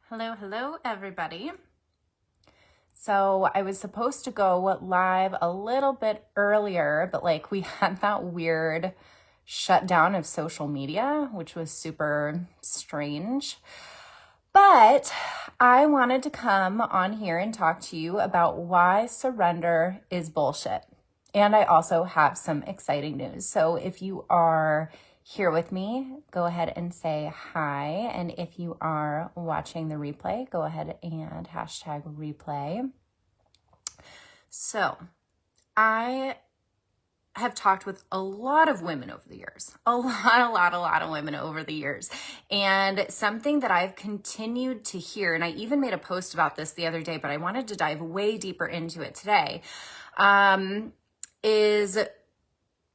Hello, everybody. So I was supposed to go live a little bit earlier, but we had that weird shutdown of social media, which was super strange. But I wanted to come on here and talk to you about why surrender is bullshit. And I also have some exciting news. So if you are here with me, go ahead and say hi. And if you are watching the replay, go ahead and hashtag replay. So I have talked with a lot of women over the years, a lot of women over the years. And something that I've continued to hear, and I even made a post about this the other day, but I wanted to dive way deeper into it today, is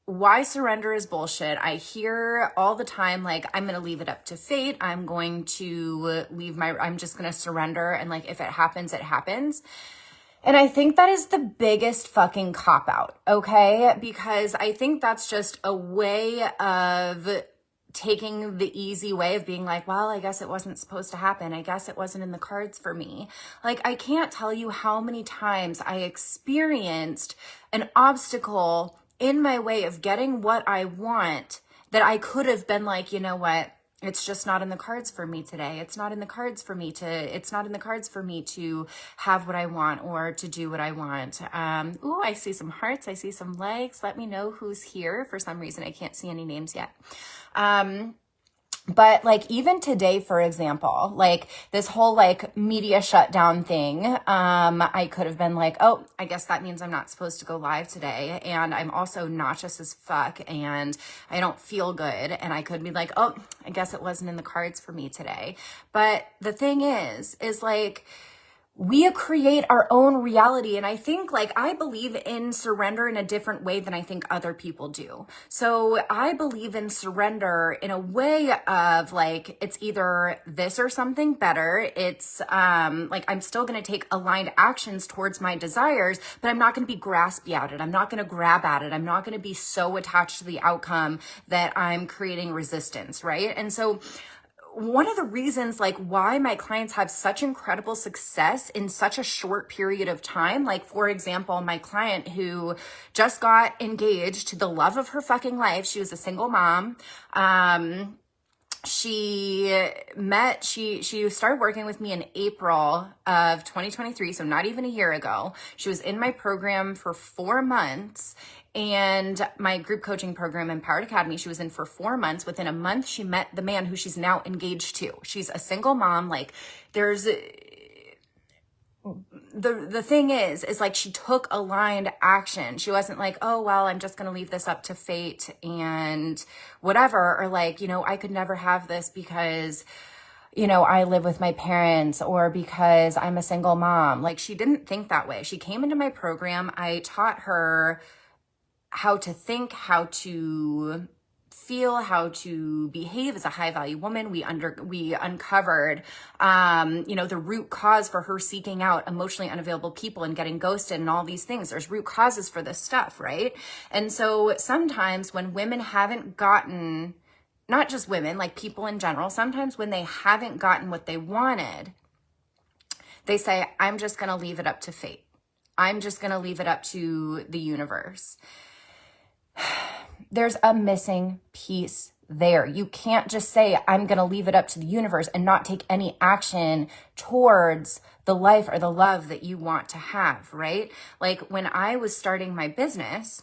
why surrender is bullshit. I hear all the time, I'm going to leave it up to fate. I'm just going to surrender. And if it happens, it happens. And I think that is the biggest fucking cop-out, okay? Because I think that's just a way of taking the easy way of being well, I guess it wasn't supposed to happen. I guess it wasn't in the cards for me. I can't tell you how many times I experienced an obstacle in my way of getting what I want that I could have been you know what? It's just not in the cards for me today. It's not in the cards for me to have what I want or to do what I want. I see some hearts. I see some likes. Let me know who's here. For some reason, I can't see any names yet. But even today, for example, this whole media shutdown thing, I could have been oh, I guess that means I'm not supposed to go live today. And I'm also nauseous as fuck and I don't feel good. And I could be oh, I guess it wasn't in the cards for me today. But the thing is we create our own reality. And I think I believe in surrender in a different way than I think other people do. So I believe in surrender in a way of it's either this or something better. It's I'm still going to take aligned actions towards my desires, but I'm not going to be graspy at it. I'm not going to grab at it. I'm not going to be so attached to the outcome that I'm creating resistance, right? And so one of the reasons why my clients have such incredible success in such a short period of time, for example, my client who just got engaged to the love of her fucking life. She was a single mom. She started working with me in April of 2023. So not even a year ago. She was in my program for 4 months. And my group coaching program, Empowered Academy, she was in for 4 months. Within a month, she met the man who she's now engaged to. She's a single mom. There's the thing is she took aligned action. She wasn't oh, well, I'm just going to leave this up to fate and whatever. Or I could never have this because I live with my parents or because I'm a single mom. She didn't think that way. She came into my program. I taught her how to think, how to feel, how to behave as a high value woman. We uncovered, the root cause for her seeking out emotionally unavailable people and getting ghosted and all these things. There's root causes for this stuff, right? And so sometimes when women haven't gotten, not just women, people in general, sometimes when they haven't gotten what they wanted, they say, I'm just going to leave it up to fate. I'm just going to leave it up to the universe. There's a missing piece there. You can't just say, I'm going to leave it up to the universe and not take any action towards the life or the love that you want to have, right? When I was starting my business,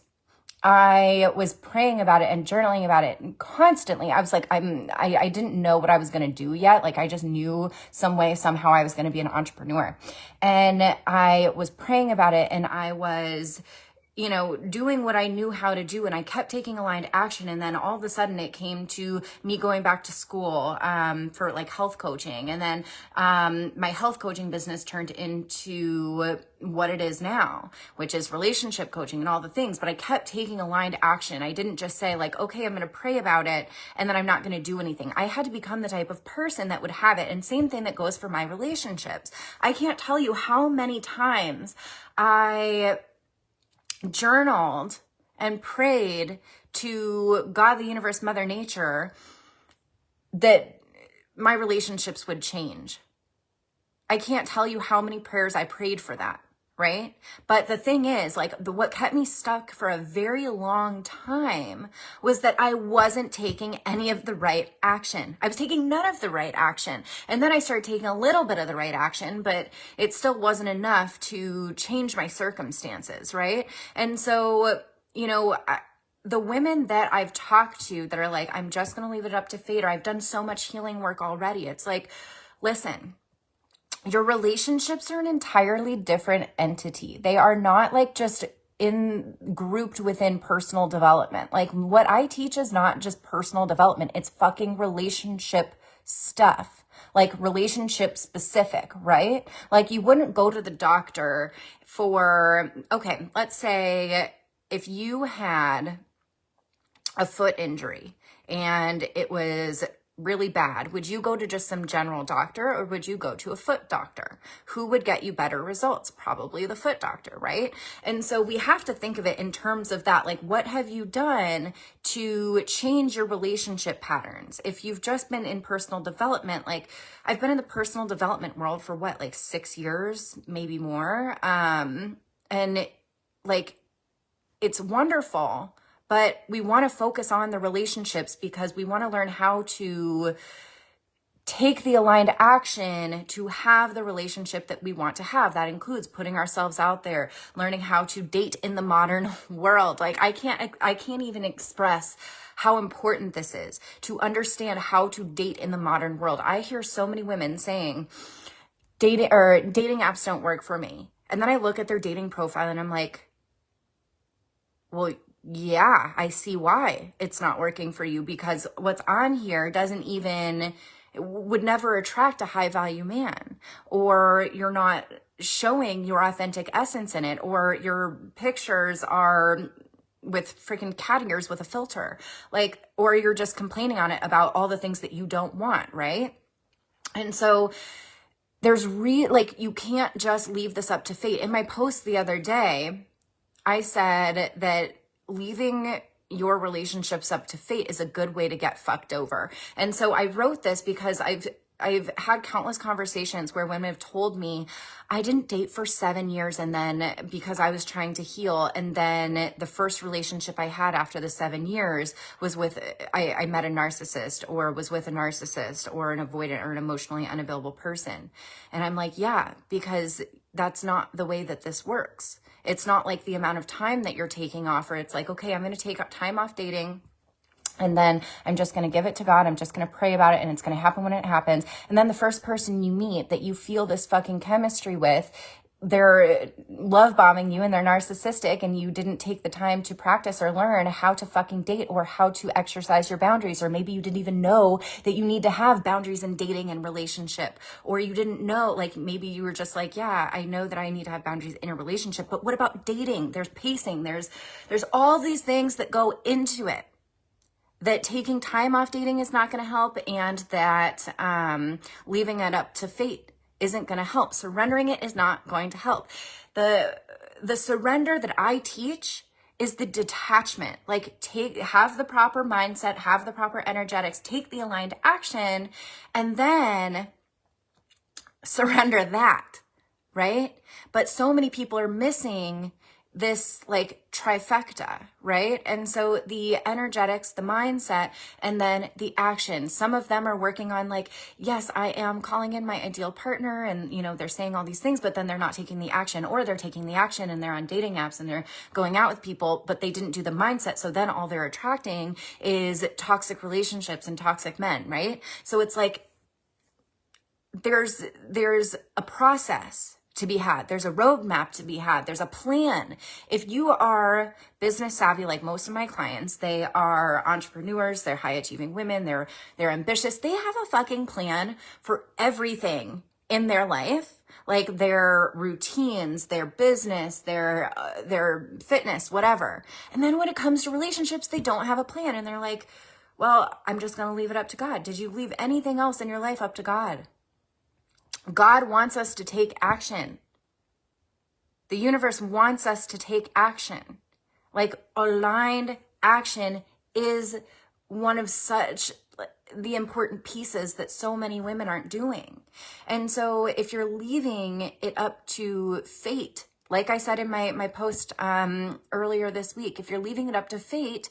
I was praying about it and journaling about it constantly. I was I didn't know what I was going to do yet. I just knew some way, somehow I was going to be an entrepreneur. And I was praying about it and I was doing what I knew how to do. And I kept taking aligned action. And then all of a sudden it came to me going back to school, for health coaching. And then, my health coaching business turned into what it is now, which is relationship coaching and all the things. But I kept taking aligned action. I didn't just say okay, I'm going to pray about it and then I'm not going to do anything. I had to become the type of person that would have it. And same thing that goes for my relationships. I can't tell you how many times I journaled and prayed to God, the universe, Mother Nature, that my relationships would change. I can't tell you how many prayers I prayed for that, right? But the thing is, like, what kept me stuck for a very long time was that I wasn't taking any of the right action. I was taking none of the right action. And then I started taking a little bit of the right action, but it still wasn't enough to change my circumstances, right? And so, you know, the women that I've talked to that are like, I'm just going to leave it up to fate, or I've done so much healing work already. It's like, listen, your relationships are an entirely different entity. They are not like just grouped within personal development. Like, what I teach is not just personal development. It's fucking relationship stuff, like relationship specific, right? Like, you wouldn't go to the doctor for, okay, let's say if you had a foot injury and it was really bad, would you go to just some general doctor, or would you go to a foot doctor? Who would get you better results? Probably the foot doctor, right? And so we have to think of it in terms of that. Like, what have you done to change your relationship patterns? If you've just been in personal development, like, I've been in the personal development world for what, like 6 years, maybe more. And like, it's wonderful, but we want to focus on the relationships because we want to learn how to take the aligned action to have the relationship that we want to have. That includes putting ourselves out there, learning how to date in the modern world. Like, I can't even express how important this is to understand how to date in the modern world. I hear so many women saying dating apps don't work for me. And then I look at their dating profile and I'm like, well, yeah, I see why it's not working for you, because what's on here would never attract a high value man, or you're not showing your authentic essence in it, or your pictures are with freaking cat ears with a filter, like, or you're just complaining on it about all the things that you don't want, right? And so there's you can't just leave this up to fate. In my post the other day, I said that leaving your relationships up to fate is a good way to get fucked over. And so I wrote this because I've had countless conversations where women have told me, I didn't date for 7 years, and then because I was trying to heal, and then the first relationship I had after the 7 years was I met a narcissist, or was with a narcissist, or an avoidant, or an emotionally unavailable person. And I'm like, yeah, because that's not the way that this works. It's not like the amount of time that you're taking off, or it's like, okay, I'm going to take time off dating, and then I'm just going to give it to God. I'm just going to pray about it, and it's going to happen when it happens. And then the first person you meet that you feel this fucking chemistry with, they're love bombing you and they're narcissistic, and you didn't take the time to practice or learn how to fucking date, or how to exercise your boundaries. Or maybe you didn't even know that you need to have boundaries in dating and relationship, or you didn't know, like, maybe you were just like, yeah, I know that I need to have boundaries in a relationship, but what about dating? There's pacing, there's all these things that go into it, that taking time off dating is not going to help, and that leaving it up to fate isn't going to help. Surrendering it is not going to help. The surrender that I teach is the detachment. Like, have the proper mindset, have the proper energetics, take the aligned action, and then surrender that, right? But so many people are missing this like trifecta, right? And so the energetics, the mindset, and then the action. Some of them are working on like, yes, I am calling in my ideal partner, and you know, they're saying all these things, but then they're not taking the action, or they're taking the action and they're on dating apps and they're going out with people, but they didn't do the mindset. So then all they're attracting is toxic relationships and toxic men, right? So it's like, there's a process to be had. There's a roadmap to be had. There's a plan. If you are business savvy, like most of my clients, they are entrepreneurs, they're high achieving women, they're ambitious. They have a fucking plan for everything in their life, like their routines, their business, their fitness, whatever. And then when it comes to relationships, they don't have a plan. And they're like, well, I'm just going to leave it up to God. Did you leave anything else in your life up to God? God wants us to take action. The universe wants us to take action. Like, aligned action is one of such the important pieces that so many women aren't doing. And so if you're leaving it up to fate, like I said in my post earlier this week, if you're leaving it up to fate,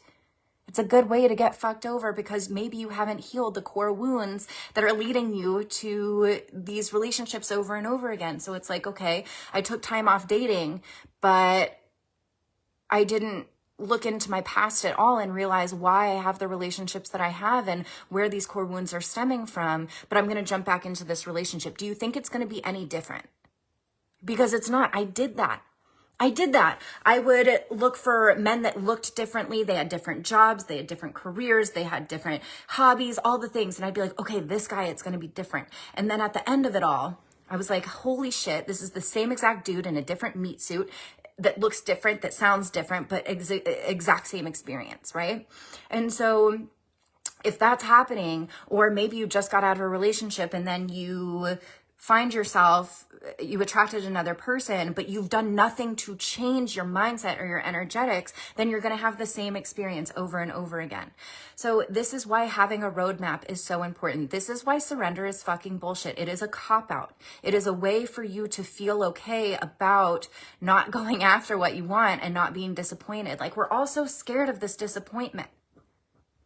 it's a good way to get fucked over, because maybe you haven't healed the core wounds that are leading you to these relationships over and over again. So it's like, okay, I took time off dating, but I didn't look into my past at all and realize why I have the relationships that I have and where these core wounds are stemming from. But I'm going to jump back into this relationship. Do you think it's going to be any different? Because it's not. I did that. I would look for men that looked differently. They had different jobs. They had different careers. They had different hobbies, all the things. And I'd be like, okay, this guy, it's going to be different. And then at the end of it all, I was like, holy shit, this is the same exact dude in a different meat suit that looks different, that sounds different, but exact same experience, right? And so if that's happening, or maybe you just got out of a relationship and then you find yourself, you attracted another person, but you've done nothing to change your mindset or your energetics, then you're going to have the same experience over and over again. So this is why having a roadmap is so important. This is why surrender is fucking bullshit. It is a cop-out. It is a way for you to feel okay about not going after what you want and not being disappointed. Like, we're all so scared of this disappointment.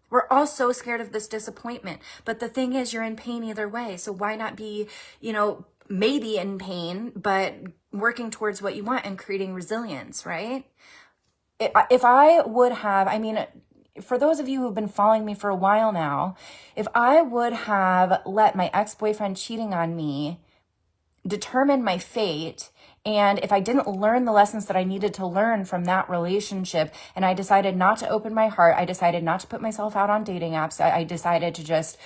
We're all so scared of this disappointment. But the thing is, you're in pain either way. So why not be, maybe in pain, but working towards what you want and creating resilience, right? If I would have, for those of you who've been following me for a while now, if I would have let my ex-boyfriend cheating on me determine my fate, and if I didn't learn the lessons that I needed to learn from that relationship, and I decided not to open my heart, I decided not to put myself out on dating apps, I decided to just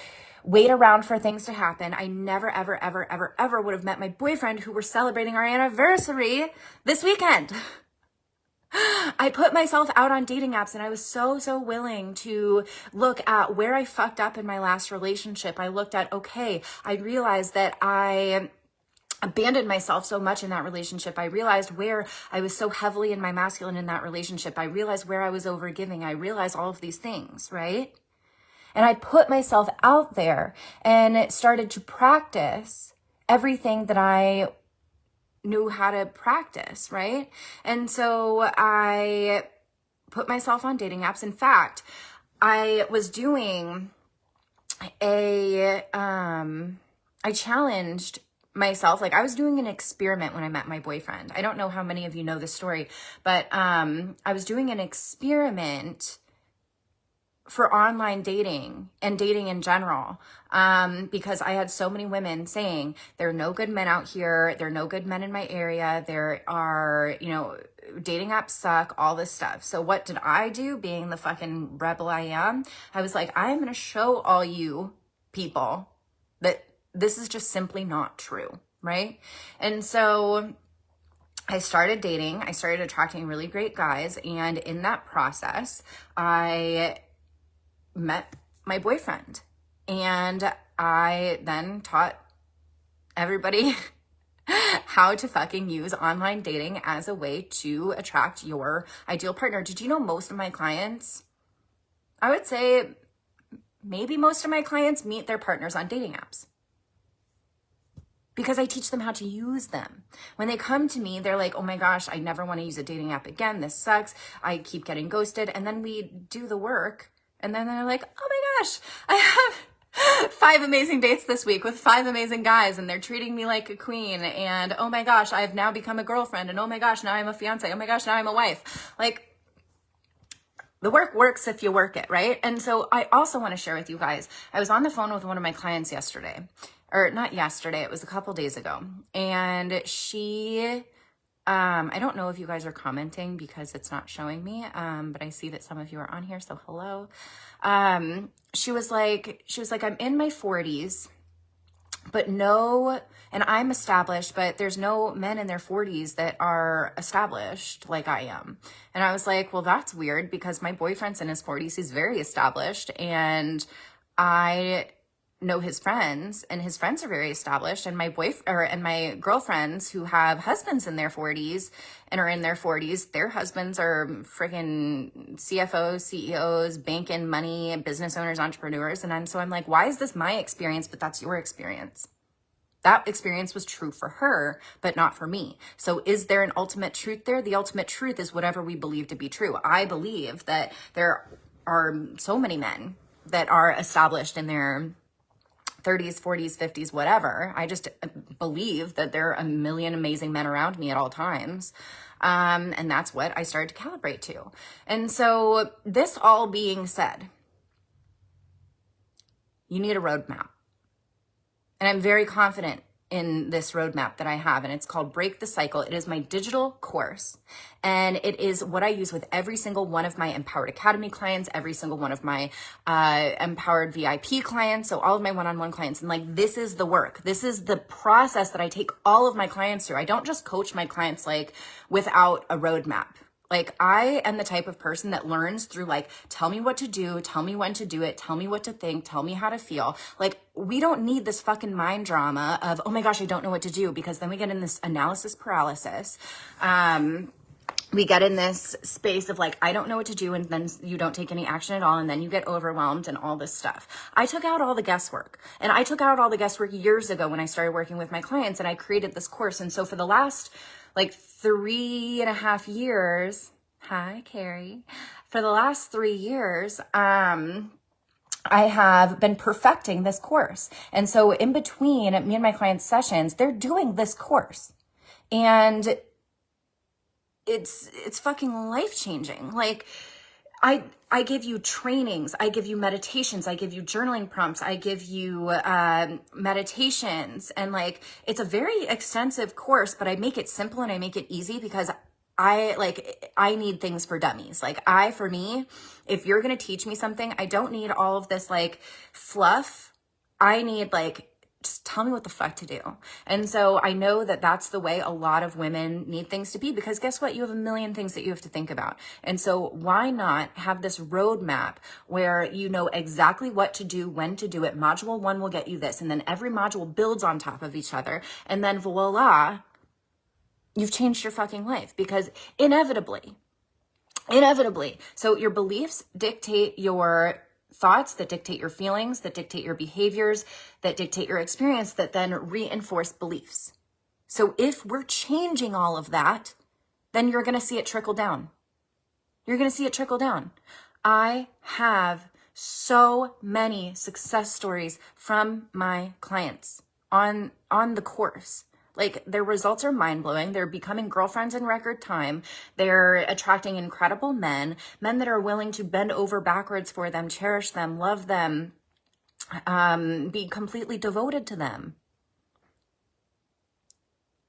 wait around for things to happen, I never, ever, ever, ever, ever would have met my boyfriend, who we're celebrating our anniversary this weekend. I put myself out on dating apps, and I was so willing to look at where I fucked up in my last relationship. I looked at, okay, I realized that I abandoned myself so much in that relationship. I realized where I was so heavily in my masculine in that relationship. I realized where I was overgiving. I realized all of these things, right? And I put myself out there and started to practice everything that I knew how to practice, right? And so I put myself on dating apps. In fact, I was doing I challenged myself. Like, I was doing an experiment when I met my boyfriend. I don't know how many of you know this story, but I was doing an experiment for online dating and dating in general, because I had so many women saying, there are no good men out here. There are no good men in my area. There are, dating apps suck, all this stuff. So what did I do, being the fucking rebel I am? I was like, I'm going to show all you people that this is just simply not true, right? And so I started dating. I started attracting really great guys. And in that process, I met my boyfriend, and I then taught everybody how to fucking use online dating as a way to attract your ideal partner. Did you know most of my clients, I would say maybe most of my clients, meet their partners on dating apps? Because I teach them how to use them. When they come to me, they're like, oh my gosh, I never want to use a dating app again. This sucks. I keep getting ghosted. And then we do the work. And then they're like, oh my gosh, I have 5 amazing dates this week with 5 amazing guys, and they're treating me like a queen. And oh my gosh, I've now become a girlfriend. And oh my gosh, now I'm a fiance. Oh my gosh, now I'm a wife. Like, the work works if you work it, right? And so I also want to share with you guys, I was on the phone with one of my clients yesterday, or not yesterday, it was a couple days ago. And she, I don't know if you guys are commenting because it's not showing me, but I see that some of you are on here, so hello. She was like, I'm in my 40s, but and I'm established, but there's no men in their 40s that are established like I am. And I was like, well, that's weird, because my boyfriend's in his 40s. He's very established, and I know his friends, and his friends are very established, and my girlfriends who have husbands in their 40s and are in their 40s, their husbands are freaking CFOs, CEOs, banking money, business owners, entrepreneurs. And so I'm like, why is this my experience, but that's your experience? That experience was true for her, but not for me. So is there an ultimate truth there? The ultimate truth is whatever we believe to be true. I believe that there are so many men that are established in their 30s, 40s, 50s, whatever. I just believe that there are a million amazing men around me at all times. And that's what I started to calibrate to. And so this all being said, you need a roadmap. And I'm very confident in this roadmap that I have, and it's called Break the Cycle. It is my digital course, and it is what I use with every single one of my Empowered Academy clients, every single one of my Empowered VIP clients, so all of my one-on-one clients. And like, this is the work. This is the process that I take all of my clients through. I don't just coach my clients like without a roadmap. Like, I am the type of person that learns through like, tell me what to do, tell me when to do it, tell me what to think, tell me how to feel. Like, we don't need this fucking mind drama of, oh my gosh, I don't know what to do, because then we get in this analysis paralysis. We get in this space of like, I don't know what to do, and then you don't take any action at all, and then you get overwhelmed and all this stuff. I took out all the guesswork, and I took out all the guesswork years ago when I started working with my clients, and I created this course. And so for the last like 3.5 years, hi, Carrie. For the last 3 years, I have been perfecting this course. And so in between me and my clients' sessions, they're doing this course. And it's fucking life-changing. Like, I give you trainings, I give you meditations, I give you journaling prompts, I give you meditations, and like, it's a very extensive course, but I make it simple and I make it easy because I need things for dummies. Like, for me, if you're going to teach me something, I don't need all of this like fluff. I need like, just tell me what the fuck to do. And so I know that that's the way a lot of women need things to be, because guess what? You have a million things that you have to think about. And so why not have this roadmap where you know exactly what to do, when to do it? Module 1 will get you this. And then every module builds on top of each other. And then voila, you've changed your fucking life, because inevitably, so your beliefs dictate your thoughts, that dictate your feelings, that dictate your behaviors, that dictate your experience, that then reinforce beliefs. So if we're changing all of that, then you're going to see it trickle down. You're going to see it trickle down. I have so many success stories from my clients on the course. Like, their results are mind-blowing. They're becoming girlfriends in record time. They're attracting incredible men that are willing to bend over backwards for them, cherish them, love them, be completely devoted to them.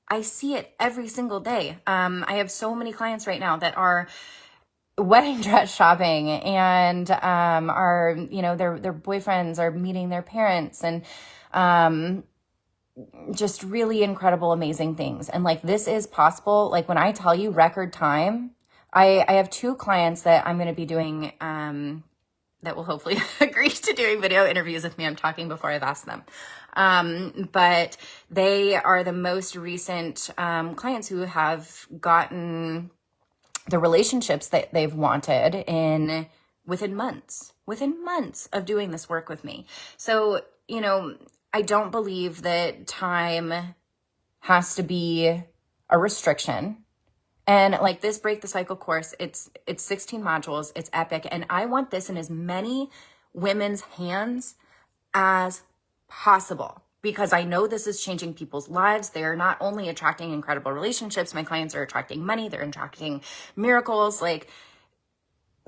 I see it every single day. I have so many clients right now that are wedding dress shopping, and are, you know, their boyfriends are meeting their parents, and just really incredible, amazing things. And like, this is possible. Like, when I tell you record time, I have 2 clients that I'm going to be doing, that will hopefully agree to doing video interviews with me. I'm talking before I've asked them. But they are the most recent, clients who have gotten the relationships that they've wanted within months of doing this work with me. So, you know, I don't believe that time has to be a restriction. And like, this Break the Cycle course, it's 16 modules, it's epic. And I want this in as many women's hands as possible, because I know this is changing people's lives. They're not only attracting incredible relationships, my clients are attracting money, they're attracting miracles. Like,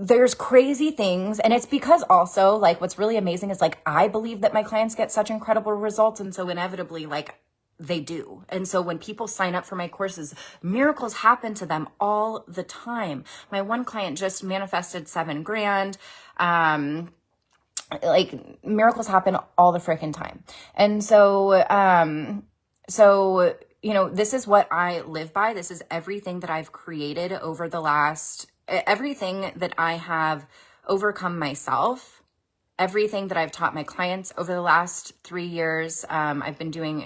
there's crazy things. And it's because also, like, what's really amazing is like, I believe that my clients get such incredible results. And so inevitably, like, they do. And so when people sign up for my courses, miracles happen to them all the time. My one client just manifested $7,000. Like, miracles happen all the freaking time. And so, you know, this is what I live by. This is everything that I've created over the last, everything that I have overcome myself, everything that I've taught my clients over the last 3 years. I've been doing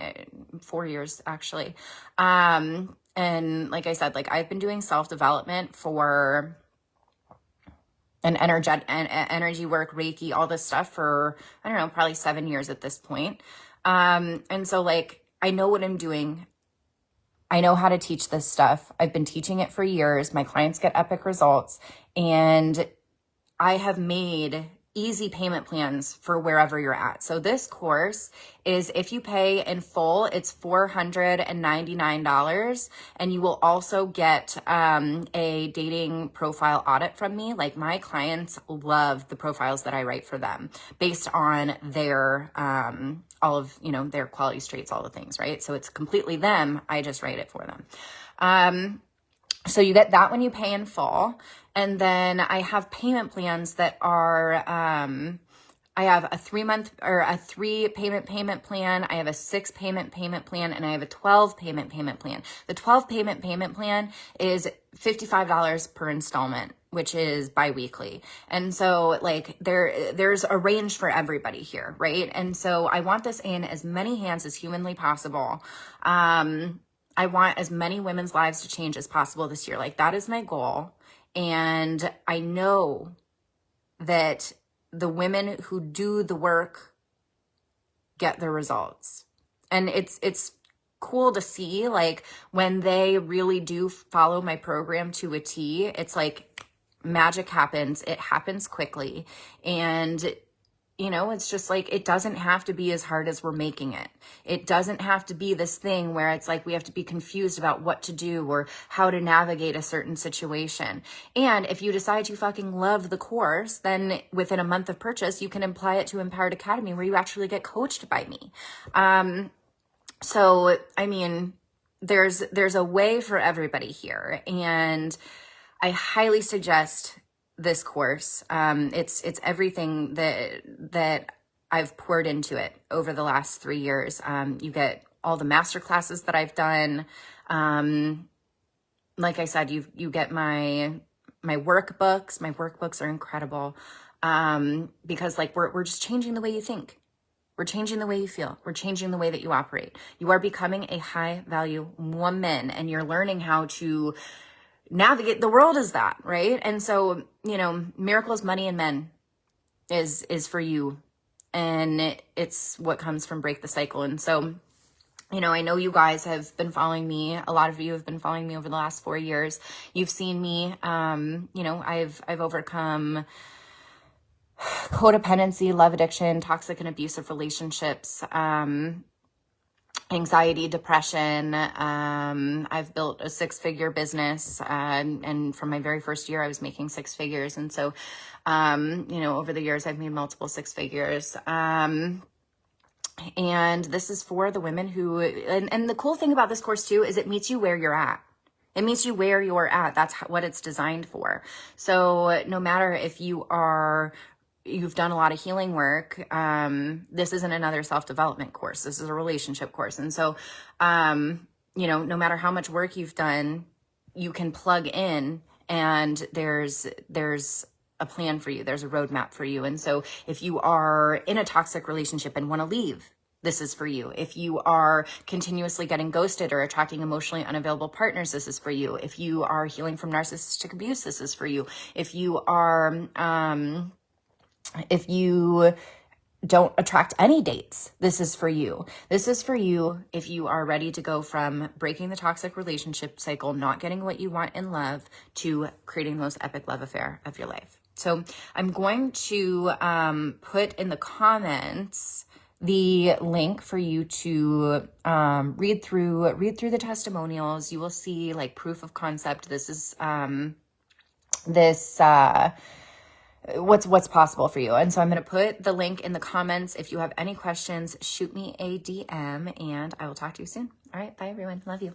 4 years, actually. And like I said, like, I've been doing self-development for an energy work, Reiki, all this stuff for, I don't know, probably 7 years at this point. And so like, I know what I'm doing. I know how to teach this stuff. I've been teaching it for years. My clients get epic results, and I have made easy payment plans for wherever you're at. So this course is, if you pay in full, it's $499, and you will also get a dating profile audit from me. Like, my clients love the profiles that I write for them based on their all of, you know, their quality traits, all the things, right? So it's completely them. I just write it for them. So you get that when you pay in full. And then I have payment plans that are, I have a 3 payment plan. I have a 6 payment plan, and I have a 12 payment plan. The 12 payment plan is $55 per installment, which is biweekly. And so, like, there's a range for everybody here, right? And so I want this in as many hands as humanly possible. I want as many women's lives to change as possible this year. Like, that is my goal. And I know that the women who do the work get the results. And it's cool to see, like, when they really do follow my program to a T, it's like magic happens. It happens quickly. And you know, it's just like, it doesn't have to be as hard as we're making it. It doesn't have to be this thing where it's like we have to be confused about what to do or how to navigate a certain situation. And if you decide you fucking love the course, then within a month of purchase, you can apply it to Empowered Academy, where you actually get coached by me. So, I mean, there's a way for everybody here. And I highly suggest this course. It's everything that I've poured into it over the last 3 years. You get all the master classes that I've done. Like I said, you get my workbooks. My workbooks are incredible. Because, like, we're just changing the way you think. We're changing the way you feel. We're changing the way that you operate. You are becoming a high value woman, and you're learning how to navigate the world as that, right? And so, you know, Miracles, Money, and Men is for you. And it's what comes from Break the Cycle. And so, you know, I know you guys have been following me. A lot of you have been following me over the last 4 years. You've seen me, you know, I've overcome codependency, love addiction, toxic and abusive relationships, anxiety, depression. I've built a 6-figure business, and from my very first year, I was making 6 figures. And so, you know, over the years, I've made multiple 6 figures. And this is for the women who, and the cool thing about this course too, is it meets you where you're at. It meets you where you're at. That's what it's designed for. So no matter if you've done a lot of healing work, this isn't another self-development course. This is a relationship course. And so, you know, no matter how much work you've done, you can plug in, and there's a plan for you. There's a roadmap for you. And so if you are in a toxic relationship and want to leave, this is for you. If you are continuously getting ghosted or attracting emotionally unavailable partners, this is for you. If you are healing from narcissistic abuse, this is for you. If you are, if you don't attract any dates, this is for you. This is for you if you are ready to go from breaking the toxic relationship cycle, not getting what you want in love, to creating the most epic love affair of your life. So I'm going to put in the comments the link for you to read through the testimonials. You will see, like, proof of concept. This is what's possible for you. And so I'm going to put the link in the comments. If you have any questions, shoot me a DM, and I will talk to you soon. All right. Bye, everyone. Love you.